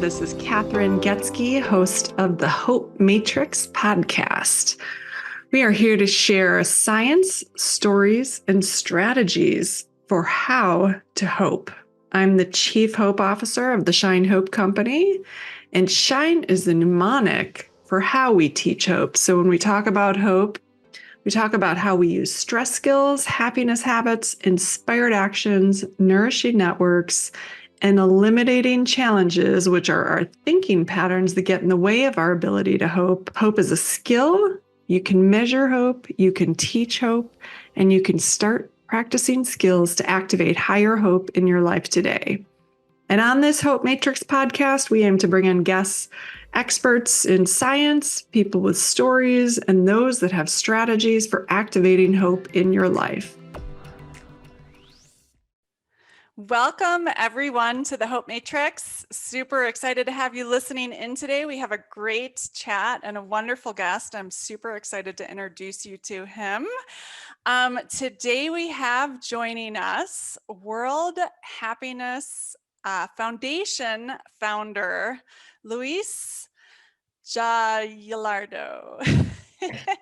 This is Kathryn Getzky, host of the Hope Matrix podcast. We are here to share science, stories, and strategies for how to hope. I'm the Chief Hope Officer of the Shine Hope Company, and Shine is the mnemonic for how we teach hope. So when we talk about hope, we talk about how we use stress skills, happiness habits, inspired actions, nourishing networks, and eliminating challenges, which are our thinking patterns that get in the way of our ability to hope. Hope is a skill. You can measure hope, you can teach hope, and you can start practicing skills to activate higher hope in your life today. And on this Hope Matrix podcast, we aim to bring in guests, experts in science, people with stories, and those that have strategies for activating hope in your life. Welcome, everyone, to the Hope Matrix. Super excited to have you listening in today. We have a great chat and a wonderful guest. I'm super excited to introduce you to him. Today we have joining us World Happiness Foundation founder, Luis Gallardo.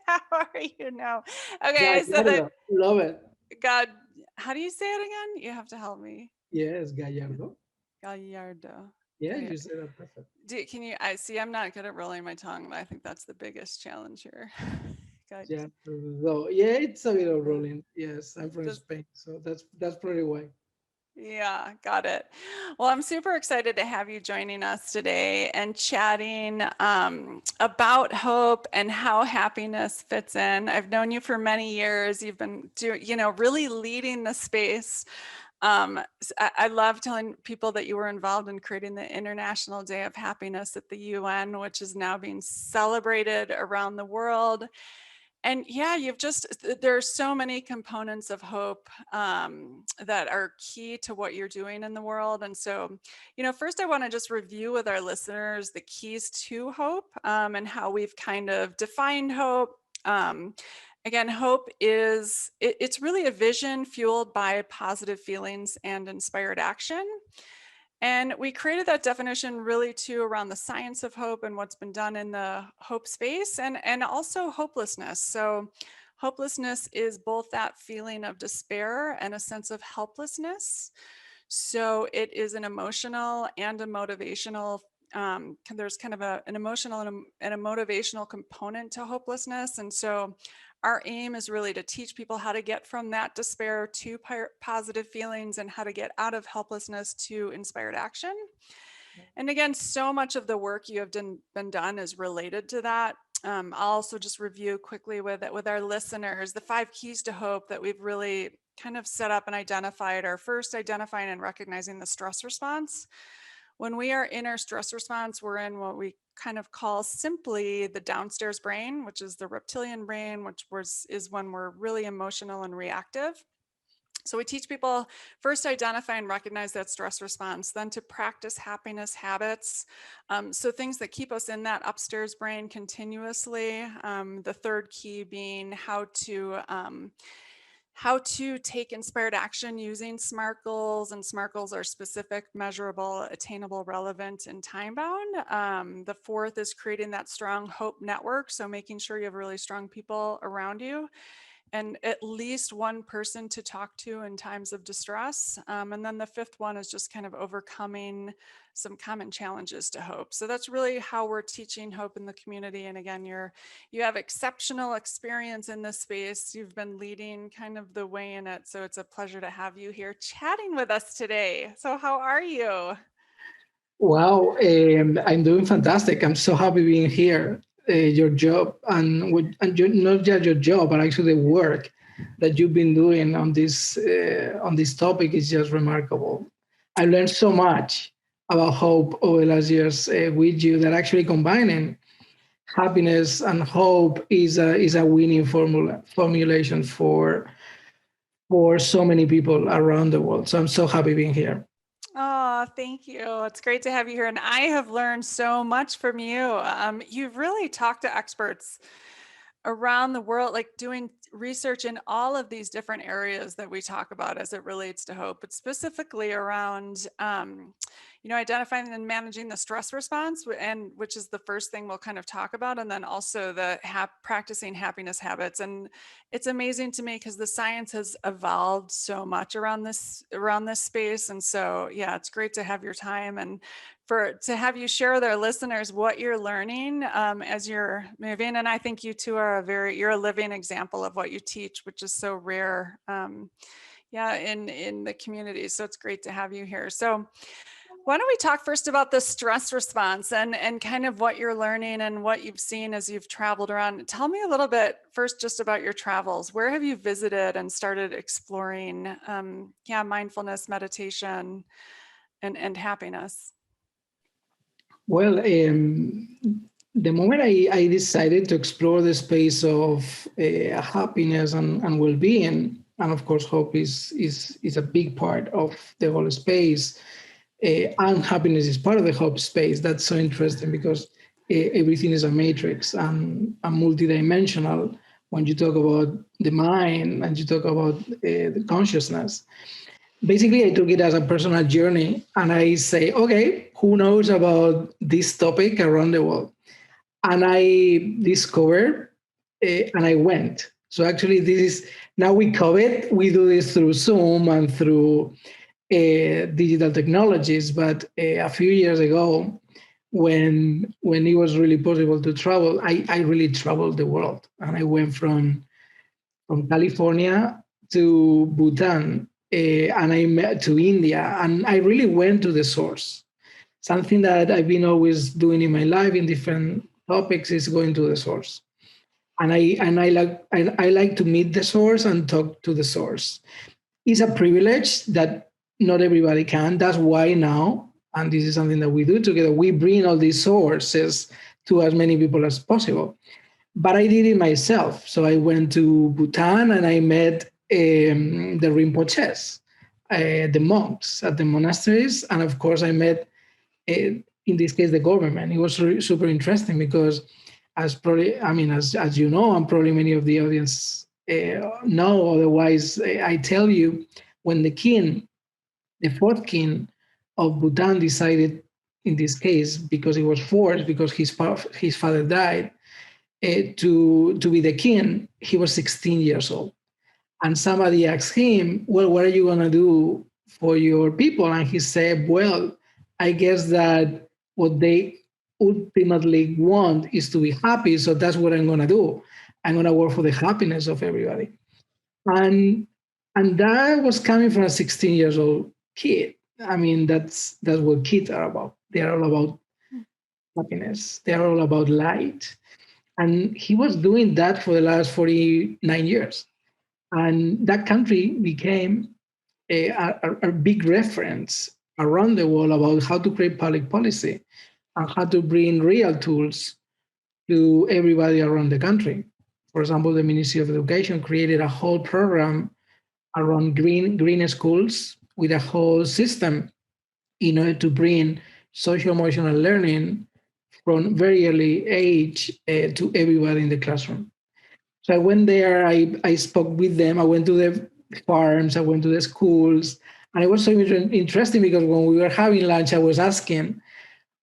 How are you now? Okay, I said that. Love it. God, how do you say it again? You have to help me. Yes, Gallardo. Gallardo. Yeah, you said that perfect. Can you? I see. I'm not good at rolling my tongue, but I think that's the biggest challenge here. Gallardo. Yeah, it's a bit of rolling. Yes, I'm from Spain, so that's pretty why. Yeah, got it. Well, I'm super excited to have you joining us today and chatting about hope and how happiness fits in. I've known you for many years. You've been really leading the space. I love telling people that you were involved in creating the International Day of Happiness at the UN, which is now being celebrated around the world. And yeah, there are so many components of hope that are key to what you're doing in the world. And so, first I want to just review with our listeners the keys to hope and how we've kind of defined hope. Again, hope it's really a vision fueled by positive feelings and inspired action. And we created that definition really too around the science of hope and what's been done in the hope space and also hopelessness. So hopelessness is both that feeling of despair and a sense of helplessness. So it is an emotional and a motivational, there's kind of an emotional and a motivational component to hopelessness. And so our aim is really to teach people how to get from that despair to positive feelings and how to get out of helplessness to inspired action. And again, so much of the work you have been done is related to that. I'll also just review quickly with our listeners, the 5 keys to hope that we've really kind of set up and identified are first identifying and recognizing the stress response. When we are in our stress response, we're in what we kind of call simply the downstairs brain, which is the reptilian brain, which is when we're really emotional and reactive. So we teach people first to identify and recognize that stress response, then to practice happiness habits. So things that keep us in that upstairs brain continuously. The third key being how to take inspired action using SMART goals, and SMART goals are specific, measurable, attainable, relevant, and time-bound. The fourth is creating that strong hope network, so making sure you have really strong people around you and at least one person to talk to in times of distress. And then the fifth one is just kind of overcoming some common challenges to hope. So that's really how we're teaching hope in the community. And again, you have exceptional experience in this space. You've been leading kind of the way in it. So it's a pleasure to have you here chatting with us today. So how are you? Wow, I'm doing fantastic. I'm so happy being here. Your job and not just your job, but actually the work that you've been doing on this topic is just remarkable. I learned so much about hope over the last years with you that actually combining happiness and hope is a winning formulation for so many people around the world. So I'm so happy being here. Oh, thank you. It's great to have you here. And I have learned so much from you. You've really talked to experts around the world, like doing research in all of these different areas that we talk about as it relates to hope, but specifically around, identifying and managing the stress response, and which is the first thing we'll kind of talk about, and then also the practicing happiness habits. And it's amazing to me because the science has evolved so much around this space. And so, yeah, it's great to have your time and to have you share with our listeners what you're learning as you're moving. And I think you two are you're a living example of what you teach, which is so rare. Yeah, in the community. So it's great to have you here. So why don't we talk first about the stress response and kind of what you're learning and what you've seen as you've traveled around. Tell me a little bit first just about your travels. Where have you visited and started exploring mindfulness, meditation, and happiness? Well, the moment I decided to explore the space of happiness and well-being, and of course, hope is a big part of the whole space, and happiness is part of the hope space. That's so interesting because everything is a matrix and multidimensional. When you talk about the mind and you talk about the consciousness, basically I took it as a personal journey and I say, okay, who knows about this topic around the world? And I discovered and I went. So actually this is, now we COVID, we do this through Zoom and through digital technologies. But a few years ago, when it was really possible to travel, I really traveled the world. And I went from California to Bhutan, and I met to India, and I really went to the source. Something that I've been always doing in my life in different topics is going to the source, and I like to meet the source and talk to the source. It's a privilege that not everybody can. That's why now, and this is something that we do together, we bring all these sources to as many people as possible. But I did it myself. So I went to Bhutan and I met the Rinpoches, the monks at the monasteries. And of course, I met, in this case, the government. It was super interesting because, as you know, and probably many of the audience know, otherwise, I tell you, when the fourth king of Bhutan decided, in this case, because it was forced, because his father died, to be the king, he was 16 years old. And somebody asked him, well, what are you going to do for your people? And he said, well, I guess that what they ultimately want is to be happy. So that's what I'm going to do. I'm going to work for the happiness of everybody. And and that was coming from a 16 years old kid. I mean, that's what kids are about. They are all about happiness. They are all about light. And he was doing that for the last 49 years. And that country became a big reference around the world about how to create public policy and how to bring real tools to everybody around the country. For example, the Ministry of Education created a whole program around green schools with a whole system in order to bring social emotional learning from very early age to everybody in the classroom. So I went there, I spoke with them, I went to the farms, I went to the schools, and it was so interesting because when we were having lunch, I was asking,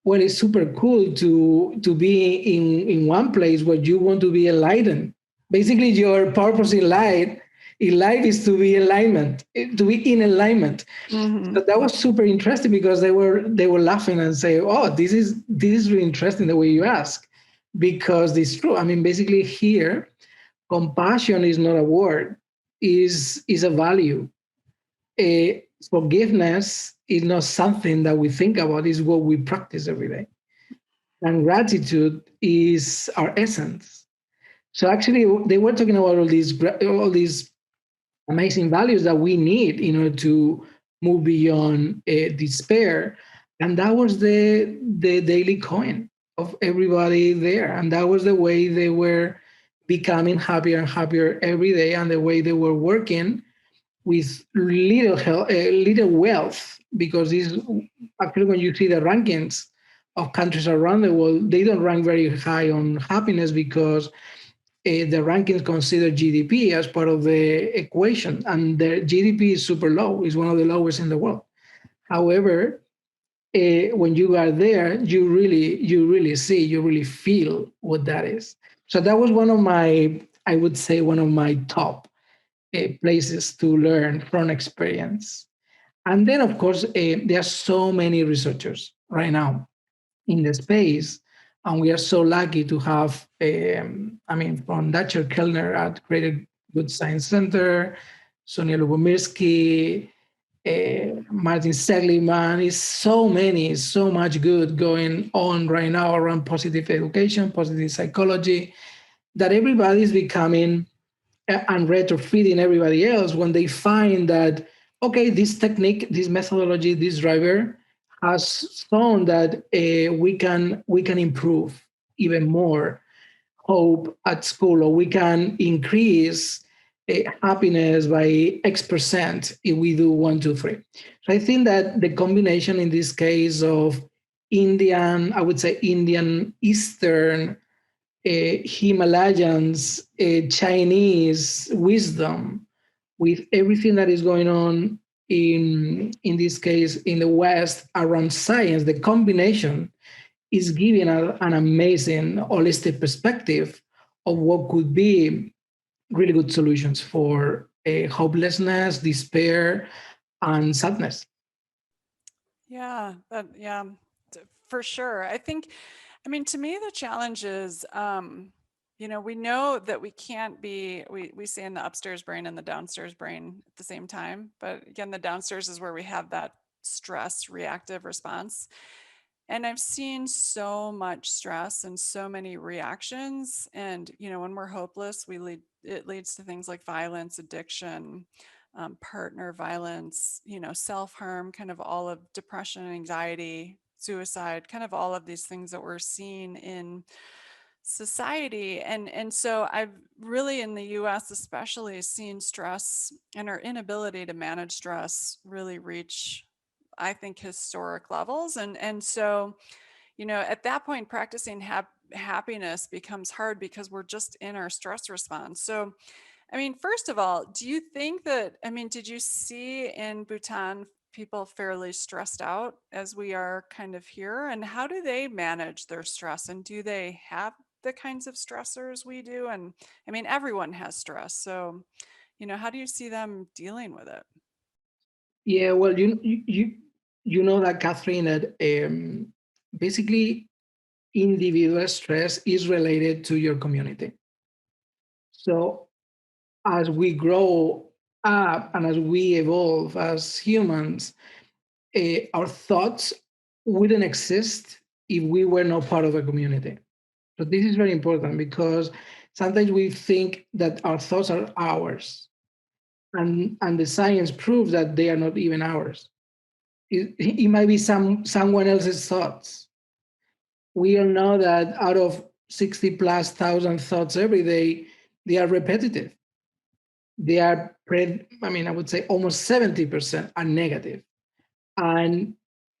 well, it's super cool to be in one place where you want to be enlightened. Basically, your purpose in life is to be alignment, to be in alignment. Mm-hmm. So that was super interesting because they were laughing and say, "Oh, this is really interesting the way you ask," because it's true. I mean, basically here, compassion is not a word; is a value. Forgiveness is not something that we think about; it's what we practice every day. And gratitude is our essence. So actually, they were talking about all these amazing values that we need in order to move beyond despair. And that was the daily coin of everybody there. And that was the way they were becoming happier and happier every day, and the way they were working with little wealth. Because this, actually, when you see the rankings of countries around the world, they don't rank very high on happiness because the rankings consider GDP as part of the equation, and the GDP is super low. It's one of the lowest in the world. However, when you are there, you really see, you really feel what that is. So that was one of my, I would say, one of my top places to learn from experience. And then, of course, there are so many researchers right now in the space, and we are so lucky to have, I mean, from Dr. Kellner at Creative Good Science Center, Sonia Lubomirsky, Martin Seligman. Is so many, so much good going on right now around positive education, positive psychology, that everybody is becoming and retrofitting everybody else when they find that, okay, this technique, this methodology, this driver has shown that we can improve even more hope at school, or we can increase happiness by X% if we do one, two, three. So I think that the combination in this case of Indian, I would say Indian Eastern, Himalayans, Chinese wisdom with everything that is going on in this case in the West around science, the combination is giving an amazing holistic perspective of what could be really good solutions for hopelessness, despair, and sadness. Yeah, for sure. I mean, to me, the challenge is, we know that we can't be, we say in the upstairs brain and the downstairs brain at the same time. But again, the downstairs is where we have that stress reactive response. And I've seen so much stress and so many reactions. And, when we're hopeless, it leads to things like violence, addiction, partner violence, self-harm, kind of all of depression, anxiety, suicide, kind of all of these things that we're seeing in society. And so I've really, in the US especially, seen stress and our inability to manage stress really reach, I think, historic levels. And so, at that point, practicing happiness becomes hard because we're just in our stress response. So, I mean, first of all, do you think that, I mean, did you see in Bhutan people fairly stressed out as we are kind of here? And how do they manage their stress? And do they have the kinds of stressors we do? And I mean, everyone has stress. So, how do you see them dealing with it? Yeah, well, you know that, Kathryn, that basically individual stress is related to your community. So as we grow up and as we evolve as humans, our thoughts wouldn't exist if we were not part of a community. So this is very important because sometimes we think that our thoughts are ours, and the science proves that they are not even ours. It might be someone else's thoughts. We all know that out of 60 plus thousand thoughts every day, they are repetitive. They are, I mean, I would say almost 70% are negative, and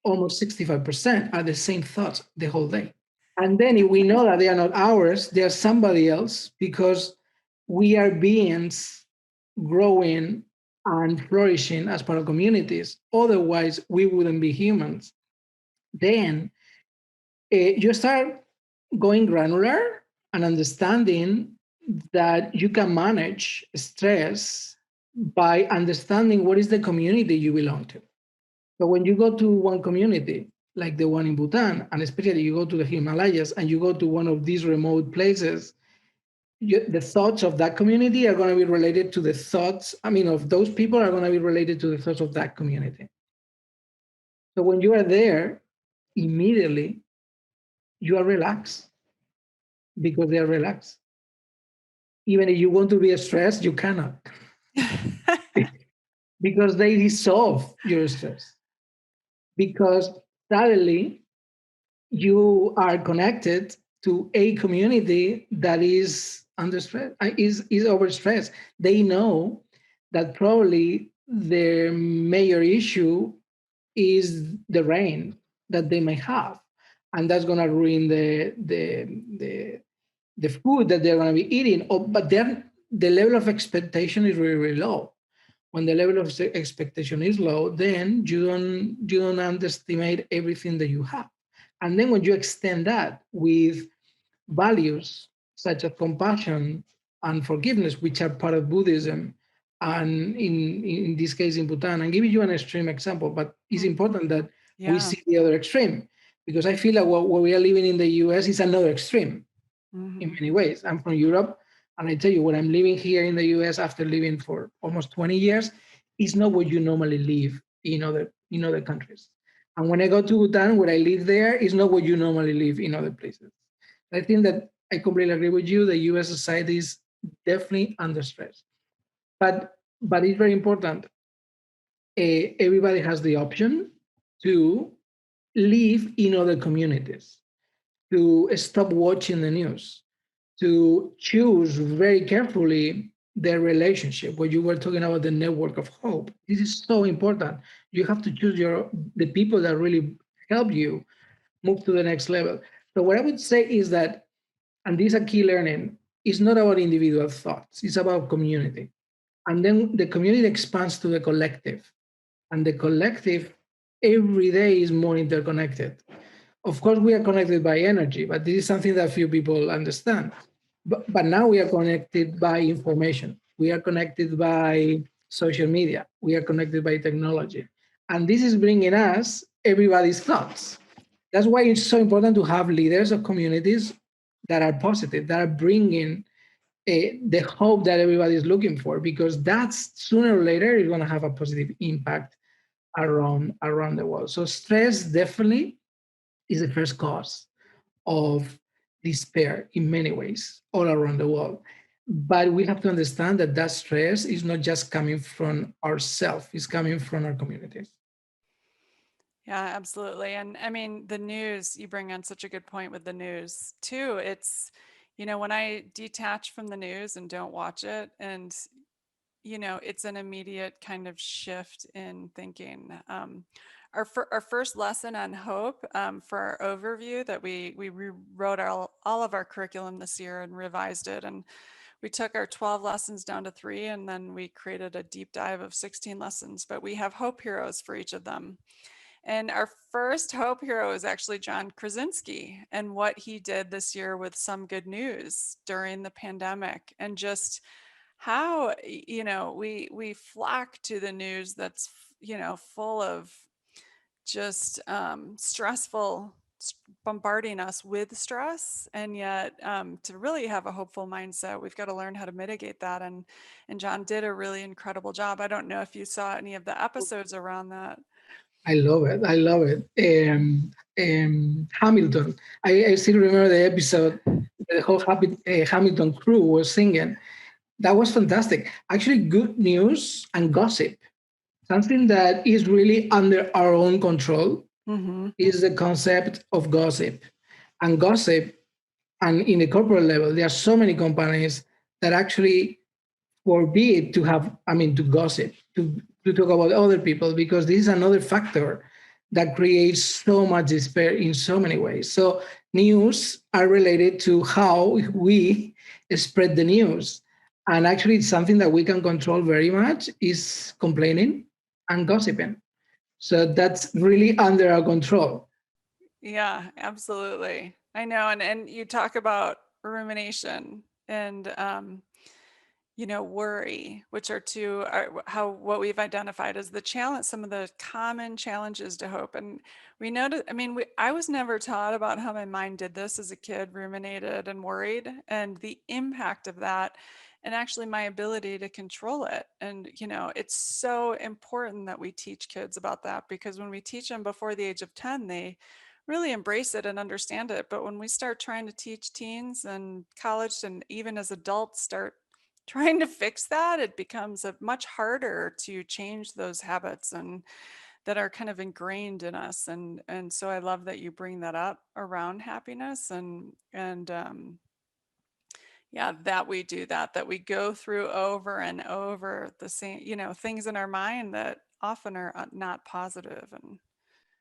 almost 65% are the same thoughts the whole day. And then if we know that they are not ours, they are somebody else, because we are beings growing and flourishing as part of communities. Otherwise, we wouldn't be humans. Then you start going granular and understanding that you can manage stress by understanding what is the community you belong to. So when you go to one community, like the one in Bhutan, and especially you go to the Himalayas and you go to one of these remote places, the thoughts of that community are going to be related to the thoughts, I mean, of those people are going to be related to the thoughts of that community. So when you are there, immediately you are relaxed because they are relaxed. Even if you want to be stressed, you cannot because they dissolve your stress. Because suddenly you are connected to a community that is under stress, is overstressed. They know that probably their major issue is the rain that they may have, and that's going to ruin the food that they're going to be eating. But then the level of expectation is really, really low. When the level of expectation is low, then you don't underestimate everything that you have. And then when you extend that with values such as compassion and forgiveness, which are part of Buddhism, and in this case in Bhutan, I'm giving you an extreme example, but it's Mhm. important that we Yeah. see the other extreme, because I feel like what we are living in the US is another extreme in Hmm. many ways. I'm from Europe, and I tell you, when I'm living here in the US after living for almost 20 years, it's not what you normally live in other countries. And when I go to Bhutan, where I live there, is not what you normally live in other places. I think that I completely agree with you. The US society is definitely under stress, but it's very important. Everybody has the option to live in other communities, to stop watching the news, to choose very carefully their relationship. When you were talking about the network of hope, this is so important. You have to choose the people that really help you move to the next level. So what I would say is that, and this is a key learning, it's not about individual thoughts, it's about community. And then the community expands to the collective. And the collective every day is more interconnected. Of course, we are connected by energy, but this is something that few people understand. But now we are connected by information. We are connected by social media. We are connected by technology. And this is bringing us everybody's thoughts. That's why it's so important to have leaders of communities that are positive, that are bringing the hope that everybody is looking for, because that's sooner or later is going to have a positive impact around the world. So stress definitely is the first cause of despair in many ways all around the world. But we have to understand that that stress is not just coming from ourselves, it's coming from our communities. Yeah, absolutely. And I mean, the news, you bring on such a good point with the news too. It's, when I detach from the news and don't watch it, and, it's an immediate kind of shift in thinking. Our first lesson on hope, for our overview that we rewrote all of our curriculum this year and revised it. And we took our 12 lessons down to 3, and then we created a deep dive of 16 lessons, but we have hope heroes for each of them. And our first hope hero is actually John Krasinski and what he did this year with Some Good News during the pandemic, and just how, we flock to the news that's, full of just stressful, bombarding us with stress. And yet, to really have a hopeful mindset, we've got to learn how to mitigate that. And John did a really incredible job. I don't know if you saw any of the episodes around that. I love it. I love it. Hamilton. I still remember the episode. The whole Hamilton crew was singing. That was fantastic. Actually, good news and gossip. Something that is really under our own control Hmm. is the concept of gossip. And gossip, and in the corporate level, there are so many companies that actually forbid to gossip, to talk about other people, because this is another factor that creates so much despair in so many ways. So news are related to how we spread the news. And actually it's something that we can control very much is complaining and gossiping. So that's really under our control. Yeah, absolutely. I know. And you talk about rumination and, worry, which are how what we've identified as the challenge, some of the common challenges to hope. And we noticed, I mean, I was never taught about how my mind did this as a kid, ruminated and worried, and the impact of that, and actually my ability to control it. And, it's so important that we teach kids about that, because when we teach them before the age of 10, they really embrace it and understand it. But when we start trying to teach teens and college and even as adults start trying to fix that, it becomes a much harder to change those habits and that are kind of ingrained in us. And so I love that you bring that up around happiness, and yeah, that we do that we go through over and over the same, things in our mind that often are not positive. And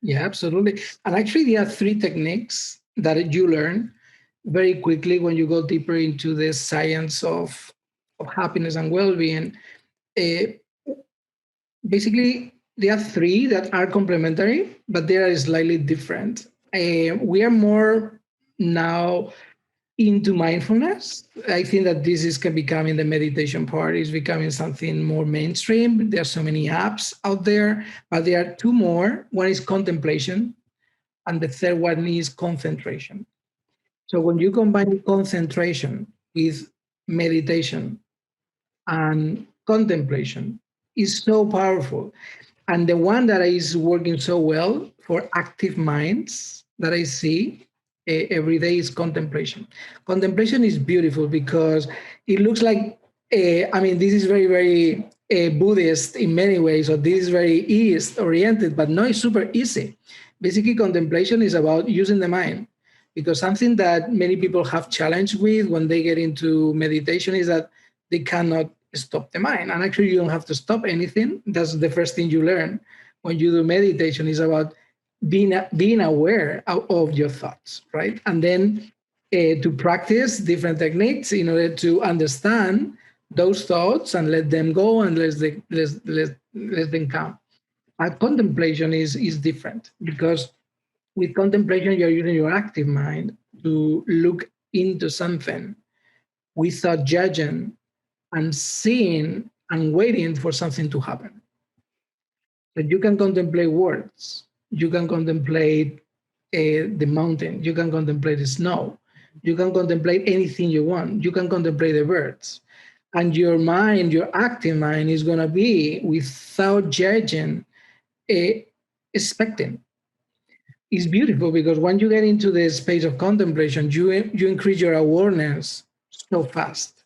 Yeah, absolutely. And actually, there are three techniques that you learn very quickly when you go deeper into the science of happiness and well-being. Uh, basically there are three that are complementary, but they are slightly different. We are more now into mindfulness. I think that this is becoming the meditation part is becoming something more mainstream. There are so many apps out there, but there are two more. One is contemplation, and the third one is concentration. So when you combine concentration with meditation and contemplation, is so powerful. And the one that is working so well for active minds that I see every day is contemplation. Contemplation is beautiful because it looks like, I mean, this is very, very Buddhist in many ways, or this is very East oriented, but no, it's super easy. Basically, contemplation is about using the mind, because something that many people have challenge with when they get into meditation is that they cannot stop the mind. And actually, you don't have to stop anything. That's the first thing you learn when you do meditation is about being aware of your thoughts, right? And then to practice different techniques in order to understand those thoughts and let them go and let them come. And contemplation is different because with contemplation, you're using your active mind to look into something without judging and seeing and waiting for something to happen. But you can contemplate words, you can contemplate the mountain, you can contemplate the snow, you can contemplate anything you want, you can contemplate the birds. And your mind, your active mind, is going to be without judging, uh, expecting. It's beautiful because when you get into the space of contemplation, you increase your awareness so fast.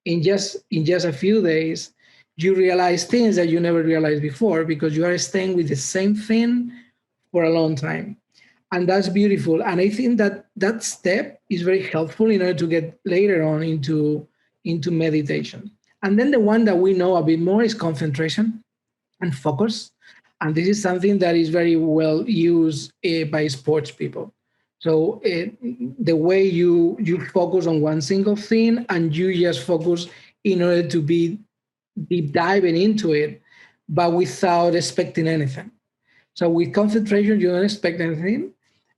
In just a few days, you realize things that you never realized before because you are staying with the same thing for a long time. And that's beautiful. And I think that that step is very helpful in order to get later on into meditation. And then the one that we know a bit more is concentration and focus. And this is something that is very well used by sports people. So the way you focus on one single thing and you just focus in order to be deep diving into it, but without expecting anything. So with concentration, you don't expect anything.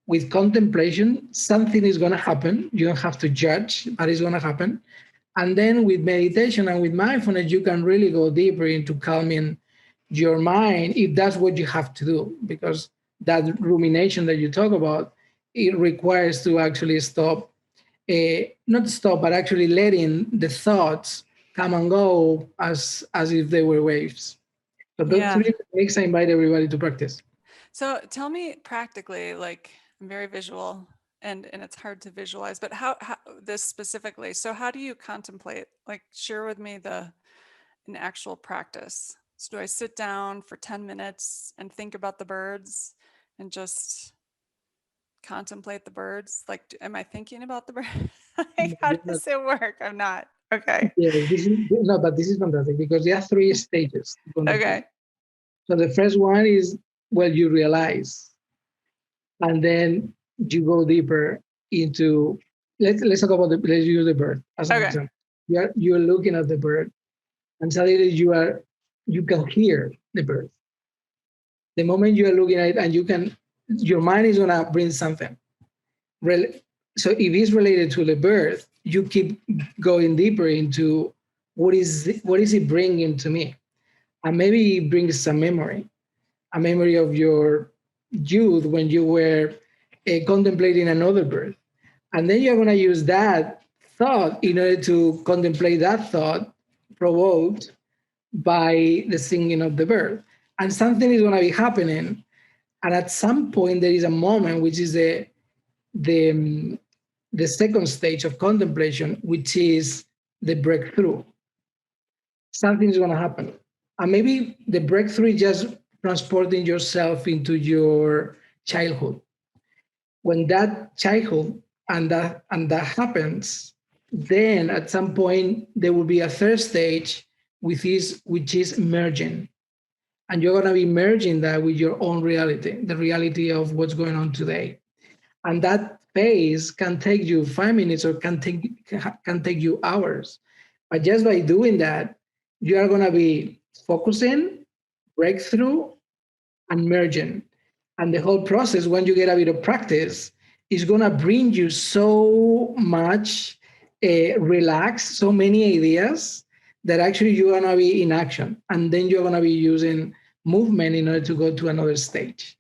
With contemplation, something is going to happen. You don't have to judge, but it's going to happen. And then with meditation and with mindfulness, you can really go deeper into calming your mind if that's what you have to do, because that rumination that you talk about, it requires to actually stop, not stop, but actually letting the thoughts come and go as if they were waves. So those Yeah. three techniques I invite everybody to practice. So tell me practically, like I'm very visual and it's hard to visualize, but how this specifically. So how do you contemplate? Like share with me an actual practice. So do I sit down for 10 minutes and think about the birds and just contemplate the birds? Like am I thinking about the bird? Like how does it work? I'm not. Okay. Yeah, this is no, but this is fantastic because there are three stages to contemplate. Okay. So the first one is well, you realize, and then you go deeper into. Let's talk about let's use the bird as an Okay. example. You're looking at the bird, and suddenly you can hear the bird. The moment you are looking at it, and your mind is gonna bring something. So if it's related to the birth, you keep going deeper into what is it bringing to me, and maybe it brings a memory of your youth when you were contemplating another birth, and then you're going to use that thought in order to contemplate that thought provoked by the singing of the bird, and something is going to be happening, and at some point there is a moment which is the the second stage of contemplation, which is the breakthrough. Something is going to happen. And maybe the breakthrough is just transporting yourself into your childhood. When that childhood and that happens, then at some point there will be a third stage which is merging. And you're gonna be merging that with your own reality, the reality of what's going on today. And that phase can take you 5 minutes or can take you hours. But just by doing that, you are going to be focusing, breakthrough, and merging. And the whole process, when you get a bit of practice, is going to bring you so much relax, so many ideas that actually you're going to be in action. And then you're going to be using movement in order to go to another stage.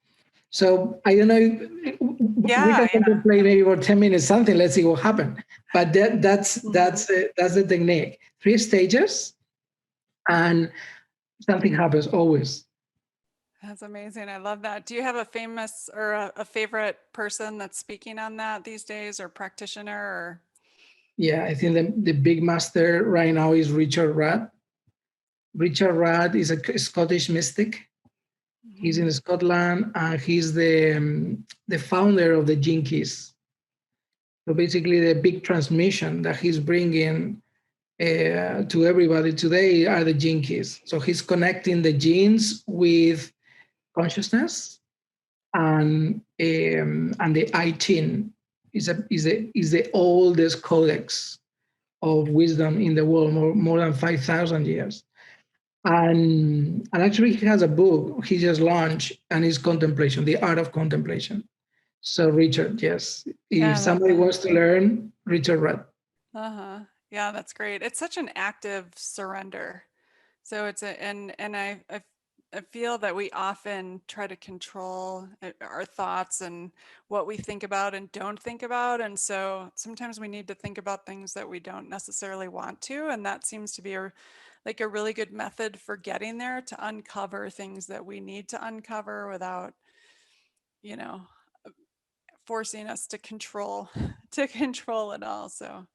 So I don't know, we Yeah, can yeah. play maybe for 10 minutes, something, let's see what happens. But that's the technique. 3 stages and something happens always. That's amazing. I love that. Do you have a famous or a favorite person that's speaking on that these days, or practitioner or? Yeah, I think the big master right now is Richard Rudd. Richard Rudd is a Scottish mystic. He's Mhm. in Scotland, and he's the founder of the Gene Keys. So basically, the big transmission that he's bringing to everybody today are the Gene Keys. So he's connecting the genes with consciousness, and the I Ching is the oldest codex of wisdom in the world, more than 5,000 years. And actually, he has a book he just launched, and it's Contemplation, the art of contemplation. So, Richard, yes, Yeah, if I love somebody that. wants to learn, Richard Rudd. Uh-huh. Yeah, that's great. It's such an active surrender. So it's a, and I feel that we often try to control our thoughts and what we think about and don't think about. And so sometimes we need to think about things that we don't necessarily want to. And that seems to be like a really good method for getting there, to uncover things that we need to uncover without, you know, forcing us to control to control it all. So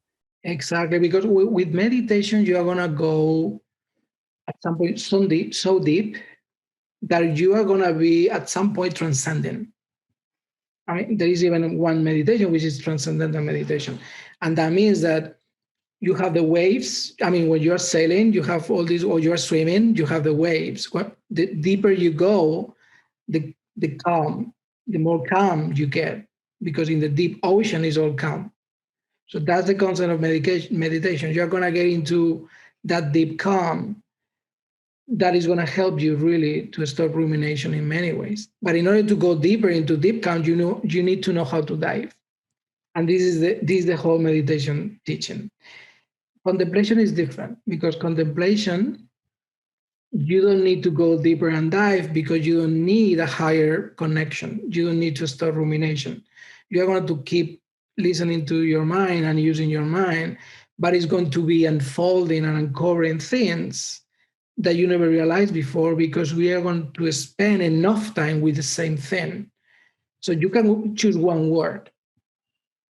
Exactly, because with meditation, you are gonna go at some point so deep that you are gonna be at some point transcending. I mean, there is even one meditation which is transcendental meditation, and that means that you have the waves. I mean, when you're sailing, you have all these, or you're swimming, you have the waves. The deeper you go, the calm, the more calm you get, because in the deep ocean is all calm. So that's the concept of meditation. You're gonna get into that deep calm that is gonna help you really to stop rumination in many ways. But in order to go deeper into deep calm, you need to know how to dive. And this is the whole meditation teaching. Contemplation is different, because contemplation, you don't need to go deeper and dive, because you don't need a higher connection. You don't need to stop rumination. You're going to keep listening to your mind and using your mind, but it's going to be unfolding and uncovering things that you never realized before, because we are going to spend enough time with the same thing. So you can choose one word.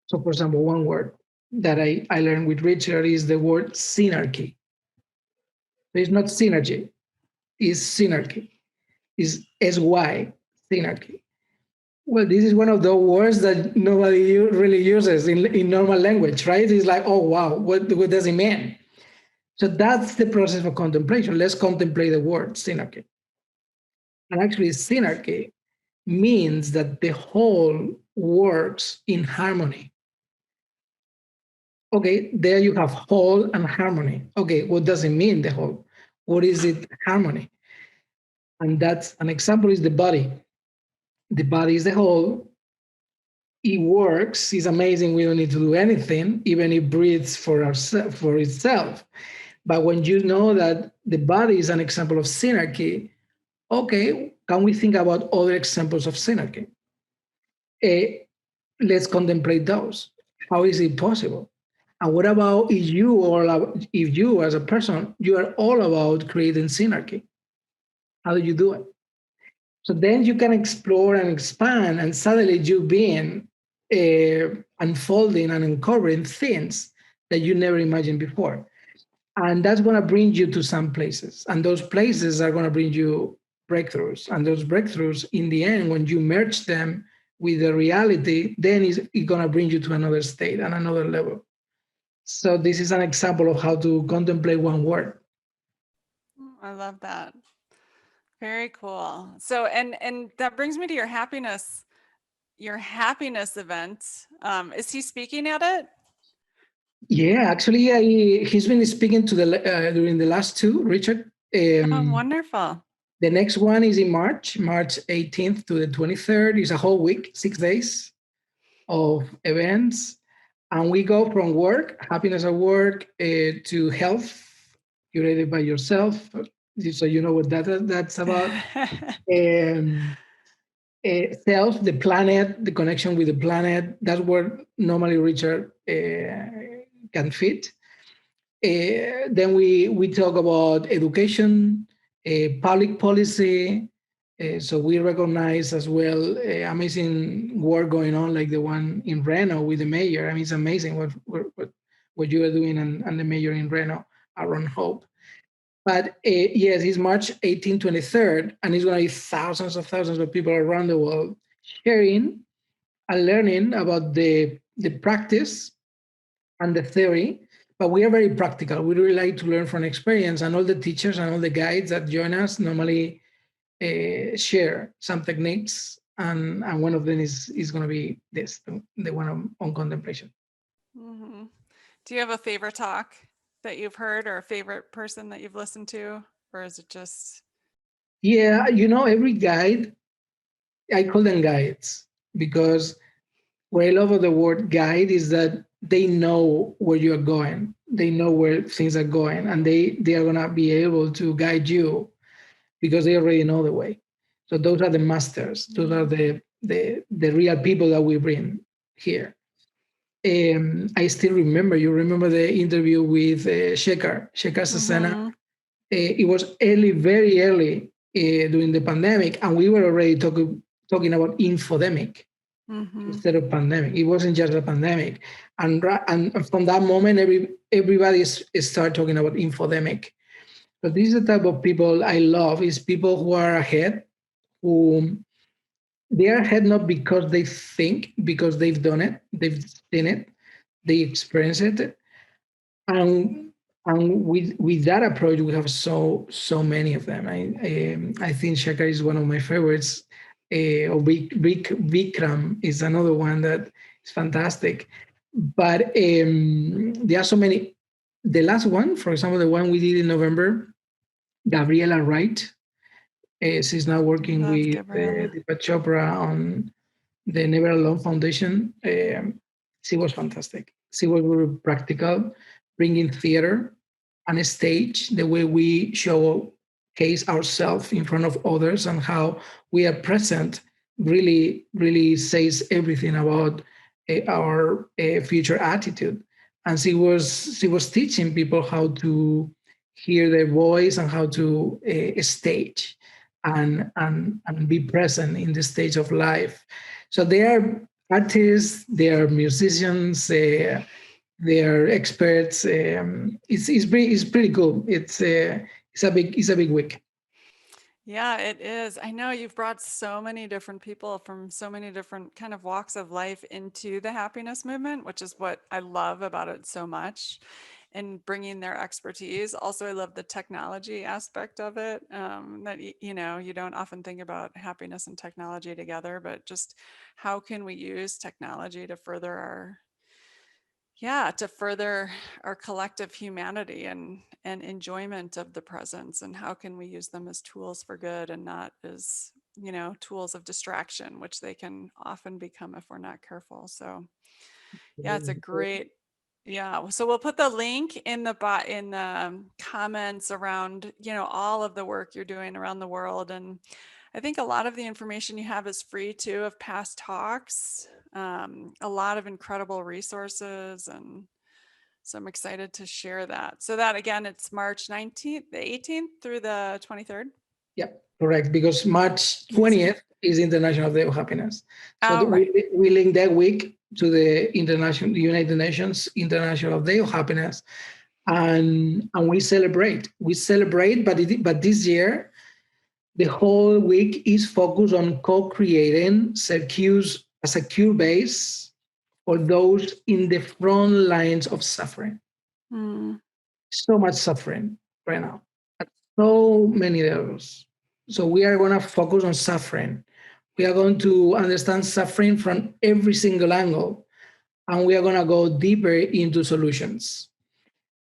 So, for example, one word that I learned with Richard is the word synarchy. It's not synergy, it's synarchy. It's SY, synarchy. Well, this is one of the words that nobody really uses in normal language, right? It's like, oh, wow, what does it mean? So that's the process of contemplation. Let's contemplate the word synarchy. And actually, synarchy means that the whole works in harmony. Okay, there you have whole and harmony. Okay, what does it mean, the whole? What is it, harmony? And that's an example is the body. The body is the whole. It works. It's amazing. We don't need to do anything. Even it breathes for itself. But when you know that the body is an example of synarchy, okay, can we think about other examples of synarchy? Eh, let's contemplate those. How is it possible? And what about if you as a person, you are all about creating synarchy? How do you do it? So then you can explore and expand, and suddenly you being unfolding and uncovering things that you never imagined before. And that's going to bring you to some places. And those places are going to bring you breakthroughs. And those breakthroughs, in the end, when you merge them with the reality, then it's going to bring you to another state and another level. So this is an example of how to contemplate one word. I love that. Very cool. So and that brings me to your happiness event. Is he speaking at it? Yeah, actually, he's been speaking to the during the last two, Richard. Oh, Um, wonderful. The next one is in March, March 18th to the 23rd. It's a whole week, 6 days of events. And we go from work, happiness at work, to health, curated by yourself. So you know what that's about. Um, self, the planet, the connection with the planet. That's where normally Richard can fit. Then we talk about education, public policy. So we recognize as well amazing work going on, like the one in Reno with the mayor. I mean, it's amazing what you are doing and the mayor in Reno around hope. But yes, it's March 18th, 23rd, and it's going to be thousands of people around the world sharing and learning about the practice and the theory. But we are very practical. We really like to learn from experience, and all the teachers and all the guides that join us normally share some techniques, and one of them is going to be this, the one on contemplation. Mm-hmm. Do you have a favorite talk that you've heard or a favorite person that you've listened to? Or is it just? Yeah, every guide, I call them guides because what I love of the word guide is that they know where you're going. They know where things are going, and they are gonna be able to guide you because they already know the way. So those are the masters. Those are the real people that we bring here. I still remember. You remember the interview with Shekhar Sasena? Mm-hmm. It was early, very early during the pandemic, and we were already talking about infodemic Mm-hmm. instead of pandemic. It wasn't just a pandemic, and from that moment, everybody started talking about infodemic. But this is the type of people I love: is people who are ahead, who they are ahead not because they think, because they've done it, they've seen it, they experience it, and with that approach, we have so many of them. I think Shakar is one of my favorites. Or Vikram is another one that is fantastic. But there are so many. The last one, for example, the one we did in November, Gabriela Wright. She's now working Love with Gabriella. Deepak Chopra on the Never Alone Foundation. She was fantastic. She was very practical, bringing theater and a stage, the way we showcase ourselves in front of others and how we are present really, really says everything about our future attitude. And she was teaching people how to hear their voice and how to stage and be present in the stage of life. So they are artists, they are musicians, they are experts. It's pretty cool. It's a big week. Yeah, it is. I know you've brought so many different people from so many different kind of walks of life into the happiness movement, which is what I love about it so much, and bringing their expertise. Also, I love the technology aspect of it. That you don't often think about happiness and technology together, but just how can we use technology to further our collective humanity and enjoyment of the presence, and how can we use them as tools for good and not as tools of distraction, which they can often become if we're not careful. So yeah, it's a great. Yeah, so we'll put the link in the comments around all of the work you're doing around the world. And I think a lot of the information you have is free too, of past talks, a lot of incredible resources. And so I'm excited to share that. So that again, it's March 19th, the 18th through the 23rd. Yeah, correct. Because March 20th is International Day of Happiness. So Oh, right. we link that week to the United Nations International Day of Happiness, and we celebrate. We celebrate, but this year the whole week is focused on co-creating a secure base for those in the front lines of suffering. Mm. So much suffering right now. So many levels. So we are going to focus on suffering. We are going to understand suffering from every single angle, and we are going to go deeper into solutions.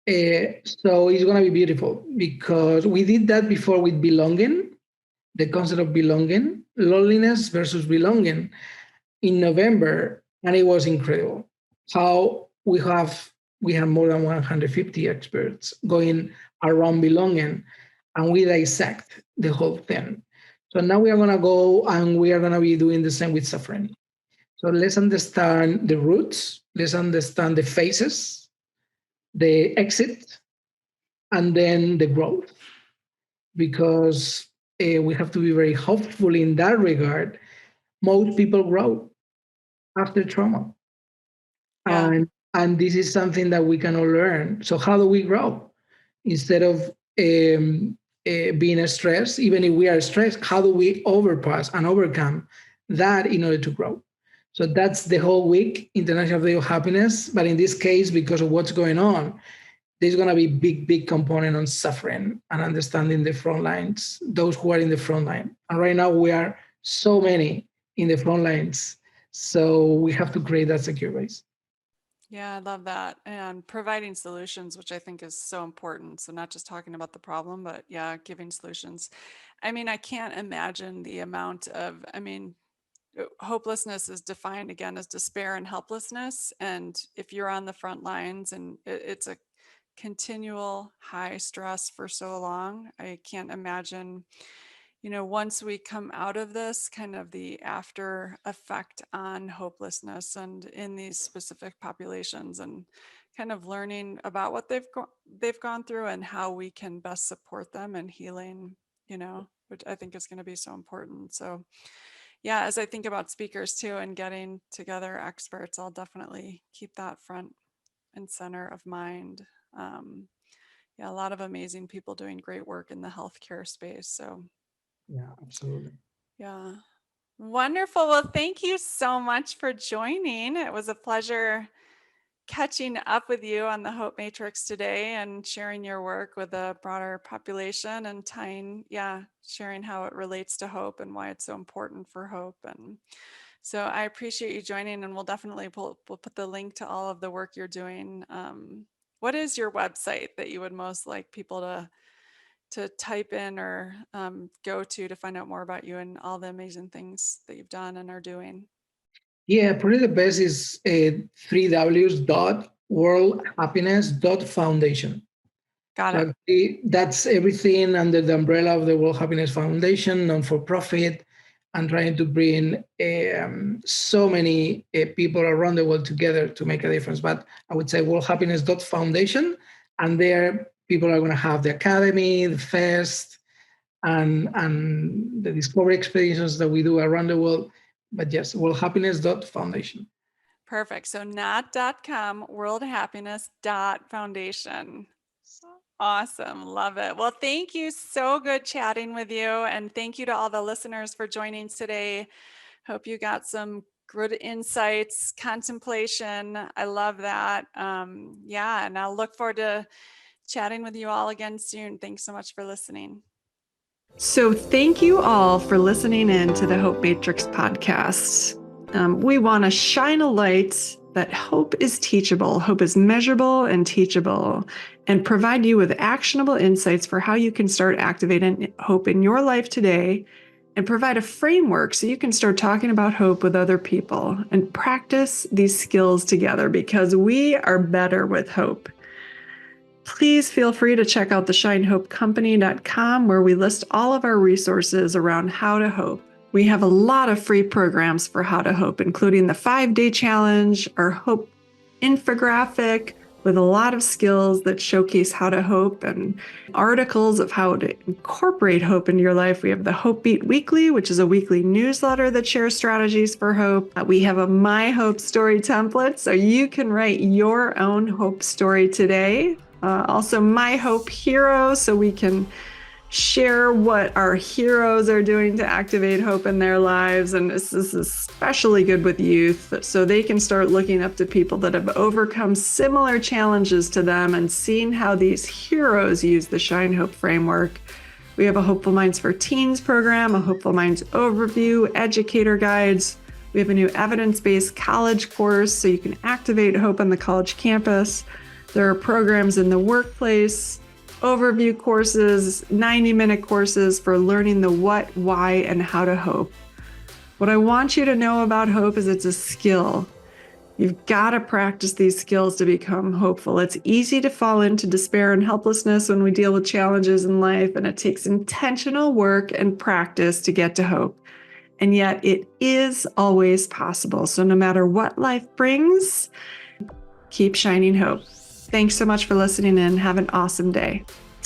So it's going to be beautiful because we did that before with belonging. the concept of belonging, loneliness versus belonging in November, and it was incredible how we have more than 150 experts going around belonging, and we dissect the whole thing. So now we are going to go and we are going to be doing the same with suffering. So let's understand the roots, let's understand the phases, the exit, and then the growth, because we have to be very hopeful in that regard. Most people grow after trauma. Yeah. And this is something that we can all learn. So how do we grow? Instead of being stressed, even if we are stressed, how do we overpass and overcome that in order to grow? So that's the whole week, International Day of Happiness. But in this case, because of what's going on, there's going to be big component on suffering and understanding the front lines, those who are in the front line. And right now we are so many in the front lines. So we have to create that secure base. Yeah, I love that. And providing solutions, which I think is so important. So not just talking about the problem, but yeah, giving solutions. I mean, I can't imagine the amount of, hopelessness is defined again as despair and helplessness. And if you're on the front lines and it's a continual high stress for so long, I can't imagine, once we come out of this, kind of the after effect on hopelessness and in these specific populations, and kind of learning about what they've gone through and how we can best support them in healing, which I think is going to be so important. So yeah, as I think about speakers too and getting together experts, I'll definitely keep that front and center of mind. Um, yeah, a lot of amazing people doing great work in the healthcare space. So Yeah, absolutely. yeah. Wonderful. Well, thank you so much for joining. It was a pleasure catching up with you on the Hope Matrix today and sharing your work with a broader population and sharing how it relates to hope and why it's so important for hope. And so I appreciate you joining, and we'll definitely we'll put the link to all of the work you're doing. What is your website that you would most like people to type in or go to find out more about you and all the amazing things that you've done and are doing? Yeah, probably the best is 3ws.worldhappiness.foundation. Got So it. actually, that's everything under the umbrella of the World Happiness Foundation, non-for-profit, and trying to bring so many people around the world together to make a difference. But I would say worldhappiness.foundation, and there people are going to have the academy, the fest, and the discovery expeditions that we do around the world. But yes, worldhappiness.foundation. Perfect. So not .com, worldhappiness.foundation. Awesome. Love it. Well, thank you. So good chatting with you. And thank you to all the listeners for joining today. Hope you got some good insights, contemplation. I love that. And I'll look forward to chatting with you all again soon. Thanks so much for listening. So thank you all for listening in to the Hope Matrix podcast. We want to shine a light that hope is teachable, hope is measurable and teachable, and provide you with actionable insights for how you can start activating hope in your life today, and provide a framework so you can start talking about hope with other people and practice these skills together, because we are better with hope. Please feel free to check out theshinehopecompany.com, where we list all of our resources around how to hope. We have a lot of free programs for how to hope, including the 5-day challenge, our hope infographic with a lot of skills that showcase how to hope, and articles of how to incorporate hope into your life. We have the Hope Beat Weekly, which is a weekly newsletter that shares strategies for hope. We have a My Hope Story template, so you can write your own hope story today. Also, My Hope Hero, so we can share what our heroes are doing to activate hope in their lives. And this is especially good with youth, so they can start looking up to people that have overcome similar challenges to them and seeing how these heroes use the Shine Hope framework. We have a Hopeful Minds for Teens program, a Hopeful Minds overview, educator guides. We have a new evidence-based college course so you can activate hope on the college campus. There are programs in the workplace, overview courses, 90-minute courses for learning the what, why, and how to hope. What I want you to know about hope is it's a skill. You've got to practice these skills to become hopeful. It's easy to fall into despair and helplessness when we deal with challenges in life, and it takes intentional work and practice to get to hope. And yet it is always possible. So no matter what life brings, keep shining hope. Thanks so much for listening in. Have an awesome day.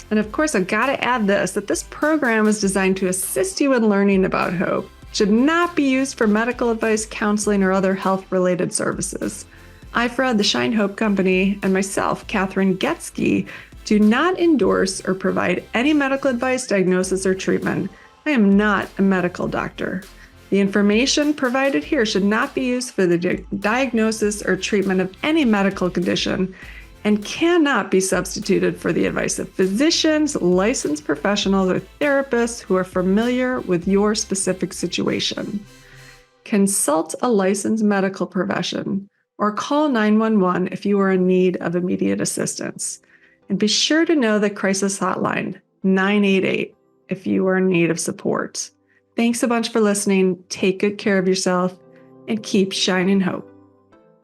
And of course, I've got to add that this program is designed to assist you in learning about hope. Should not be used for medical advice, counseling, or other health-related services. I, Fred, the Shine Hope Company, and myself, Kathryn Getsky, do not endorse or provide any medical advice, diagnosis, or treatment. I am not a medical doctor. The information provided here should not be used for the diagnosis or treatment of any medical condition and cannot be substituted for the advice of physicians, licensed professionals, or therapists who are familiar with your specific situation. Consult a licensed medical profession or call 911 if you are in need of immediate assistance. And be sure to know the crisis hotline, 988, if you are in need of support. Thanks a bunch for listening. Take good care of yourself and keep shining hope.